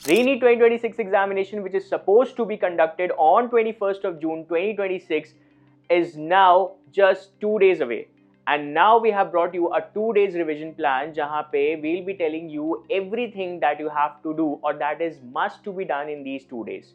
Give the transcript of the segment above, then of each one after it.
RE-NEET 2026 examination, which is supposed to be conducted on 21st of June 2026, is now just 2 days away. And now we have brought you a 2 days revision plan jahan pe we'll be telling you everything that you have to do or that is must to be done in these 2 days.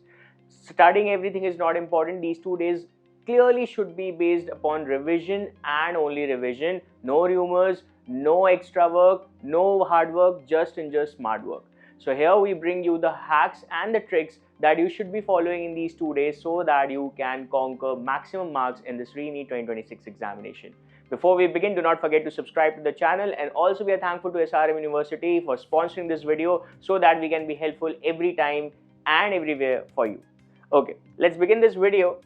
Studying everything is not important. These 2 days clearly should be based upon revision and only revision. No rumors, no extra work, no hard work, just smart work. So here we bring you the hacks and the tricks that you should be following in these 2 days so that you can conquer maximum marks in this RE-NEET 2026 examination. Before we begin, do not forget to subscribe to the channel, and also we are thankful to SRM University for sponsoring this video so that we can be helpful every time and everywhere for you. Okay, let's begin this video.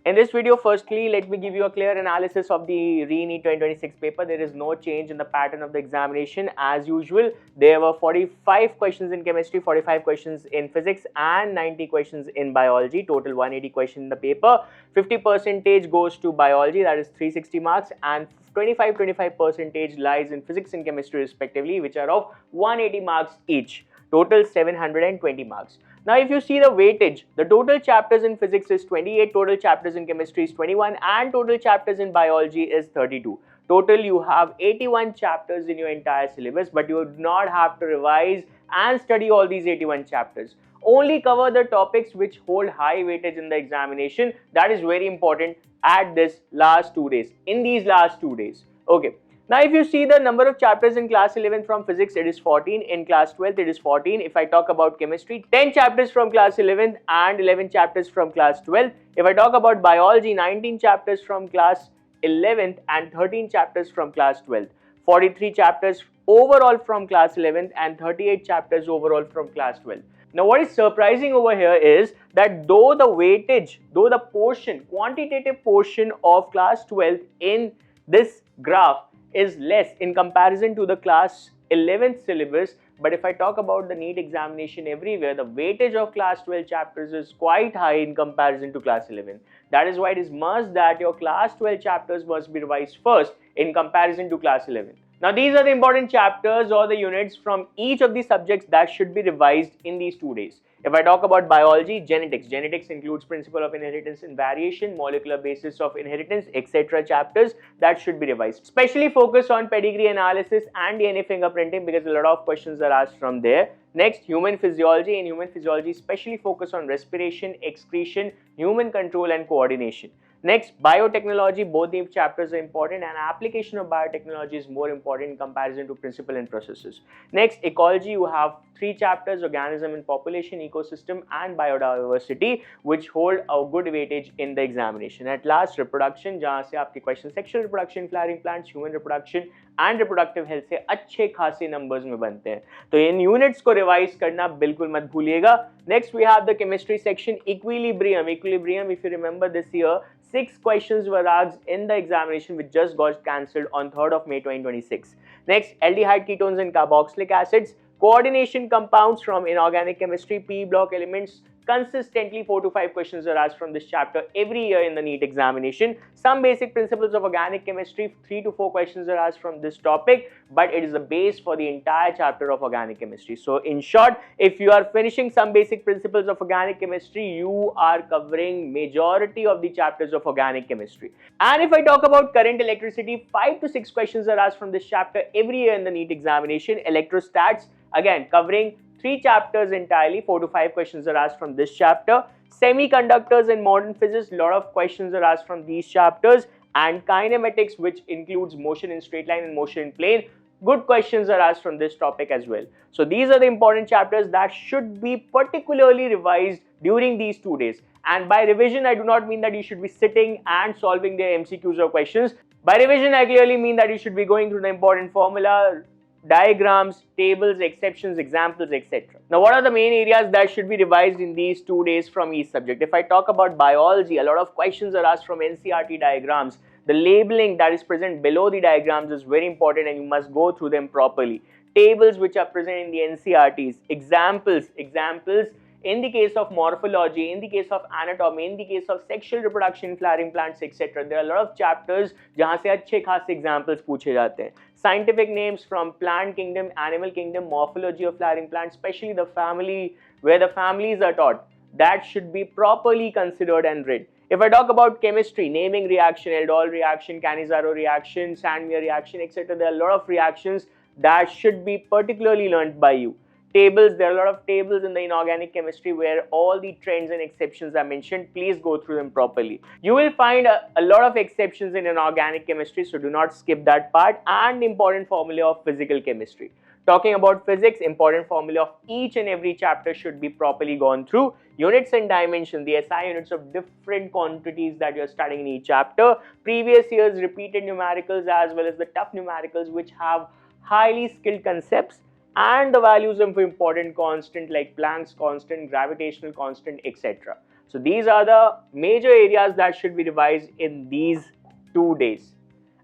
In this video, firstly, let me give you a clear analysis of the RE-NEET 2026 paper. There is no change in the pattern of the examination. As usual, there were 45 questions in chemistry, 45 questions in physics, and 90 questions in biology. Total 180 questions in the paper. 50% goes to biology, that is 360 marks, and 25% lies in physics and chemistry respectively, which are of 180 marks each. Total 720 marks. Now, if you see the weightage, the total chapters in physics is 28, total chapters in chemistry is 21, and total chapters in biology is 32. Total, you have 81 chapters in your entire syllabus, but you do not have to revise and study all these 81 chapters. Only cover the topics which hold high weightage in the examination. That is very important at this last 2 days, in these last 2 days. Okay. Now, if you see the number of chapters in class 11 from physics, it is 14. In class 12, it is 14. If I talk about chemistry, 10 chapters from class 11 and 11 chapters from class 12. If I talk about biology, 19 chapters from class 11th and 13 chapters from class 12th. 43 chapters overall from class 11th and 38 chapters overall from class 12th. Now, what is surprising over here is that though the weightage, though the portion, quantitative portion of class 12 in this graph is less in comparison to the class 11th syllabus, but if I talk about the NEET examination everywhere, the weightage of class 12 chapters is quite high in comparison to class 11. That is why it is must that your class 12 chapters must be revised first in comparison to class 11. Now, these are the important chapters or the units from each of the subjects that should be revised in these 2 days. If I talk about biology, genetics. Genetics includes principle of inheritance and variation, molecular basis of inheritance, etc. chapters that should be revised. Especially focus on pedigree analysis and DNA fingerprinting because a lot of questions are asked from there. Next, human physiology. In human physiology, especially focus on respiration, excretion, human control and coordination. Next, biotechnology. Both the chapters are important and application of biotechnology is more important in comparison to principle and processes. Next, ecology. You have 3 chapters, organism and population, ecosystem and biodiversity, which hold a good weightage in the examination. At last, reproduction, जहाँ से आपके question sexual reproduction, flowering plants, human reproduction and reproductive health से अच्छे खासे numbers में बनते हैं. तो इन units को revise करना बिल्कुल मत भूलिएगा. Next, we have the chemistry section, equilibrium. Equilibrium, if you remember this year, 6 questions were asked in the examination which just got cancelled on 3rd of May 2026. Next, aldehyde ketones and carboxylic acids. Coordination compounds from inorganic chemistry, P block elements. Consistently 4 to 5 questions are asked from this chapter every year in the NEET examination. Some basic principles of organic chemistry, 3 to 4 questions are asked from this topic, but it is the base for the entire chapter of organic chemistry. So in short, if you are finishing some basic principles of organic chemistry, you are covering majority of the chapters of organic chemistry. And if I talk about current electricity, 5 to 6 questions are asked from this chapter every year in the NEET examination. Electrostats, again covering 3 chapters entirely, 4 to 5 questions are asked from this chapter. Semiconductors and modern physics, a lot of questions are asked from these chapters. And kinematics, which includes motion in straight line and motion in plane, good questions are asked from this topic as well. So these are the important chapters that should be particularly revised during these 2 days. And by revision, I do not mean that you should be sitting and solving their MCQs or questions. By revision, I clearly mean that you should be going through the important formula, diagrams, tables, exceptions, examples, etc. Now, what are the main areas that should be revised in these 2 days from each subject? If I talk about biology, a lot of questions are asked from NCERT diagrams. The labeling that is present below the diagrams is very important and you must go through them properly. Tables which are present in the NCERTs, examples in the case of morphology, in the case of anatomy, in the case of sexual reproduction, flowering plants, etc. There are a lot of chapters जहाँ से अच्छे खासे examples पूछे जाते हैं. Scientific names from plant kingdom, animal kingdom, morphology of flowering plants, especially the family, where the families are taught, that should be properly considered and read. If I talk about chemistry, naming reaction, aldol reaction, Cannizzaro reaction, Sandmeyer reaction, etc., there are a lot of reactions that should be particularly learned by you. Tables, there are a lot of tables in the inorganic chemistry where all the trends and exceptions are mentioned. Please go through them properly. You will find a lot of exceptions in inorganic chemistry, so do not skip that part, and important formula of physical chemistry. Talking about physics, important formula of each and every chapter should be properly gone through. Units and dimension, the SI units of different quantities that you are studying in each chapter. Previous year's repeated numericals as well as the tough numericals which have highly skilled concepts and the values of important constant like Planck's constant, gravitational constant, etc. So these are the major areas that should be revised in these 2 days.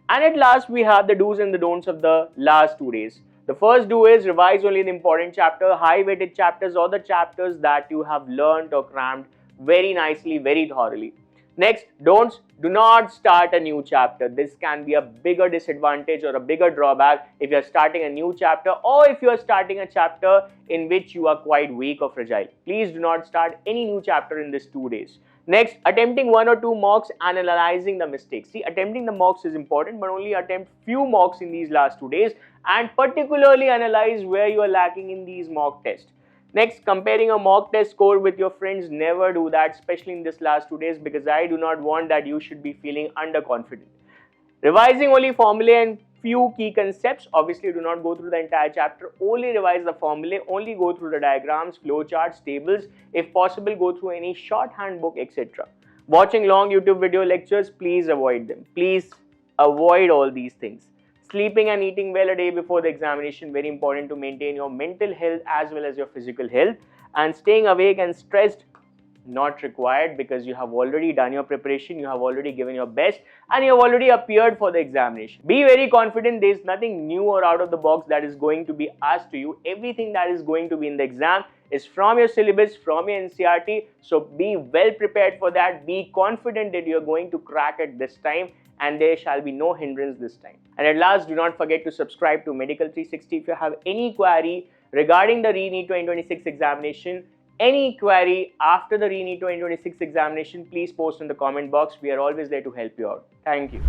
And at last we have the do's and the don'ts of the last 2 days. The first do is revise only the important chapter, high weighted chapters or the chapters that you have learned or crammed very nicely, very thoroughly. Next, don'ts, do not start a new chapter. This can be a bigger disadvantage or a bigger drawback if you are starting a new chapter or if you are starting a chapter in which you are quite weak or fragile. Please do not start any new chapter in these 2 days. Next, attempting 1 or 2 mocks and analyzing the mistakes. See, attempting the mocks is important, but only attempt few mocks in these last 2 days and particularly analyze where you are lacking in these mock tests. Next, comparing a mock test score with your friends, never do that, especially in this last 2 days, because I do not want that you should be feeling underconfident. Revising only formulae and few key concepts. Obviously, do not go through the entire chapter. Only revise the formulae, only go through the diagrams, flowcharts, tables. If possible, go through any shorthand book, etc. Watching long YouTube video lectures, please avoid them. Please avoid all these things. Sleeping and eating well a day before the examination, very important to maintain your mental health as well as your physical health. And staying awake and stressed, not required, because you have already done your preparation, you have already given your best and you have already appeared for the examination. Be very confident. There is nothing new or out of the box that is going to be asked to you. Everything that is going to be in the exam is from your syllabus, from your NCERT. So be well prepared for that. Be confident that you are going to crack it this time and there shall be no hindrance this time. And at last, do not forget to subscribe to Medical 360. If you have any query regarding the RE-NEET 2026 examination, any query after the RE-NEET 2026 examination, please post in the comment box. We are always there to help you out. Thank you.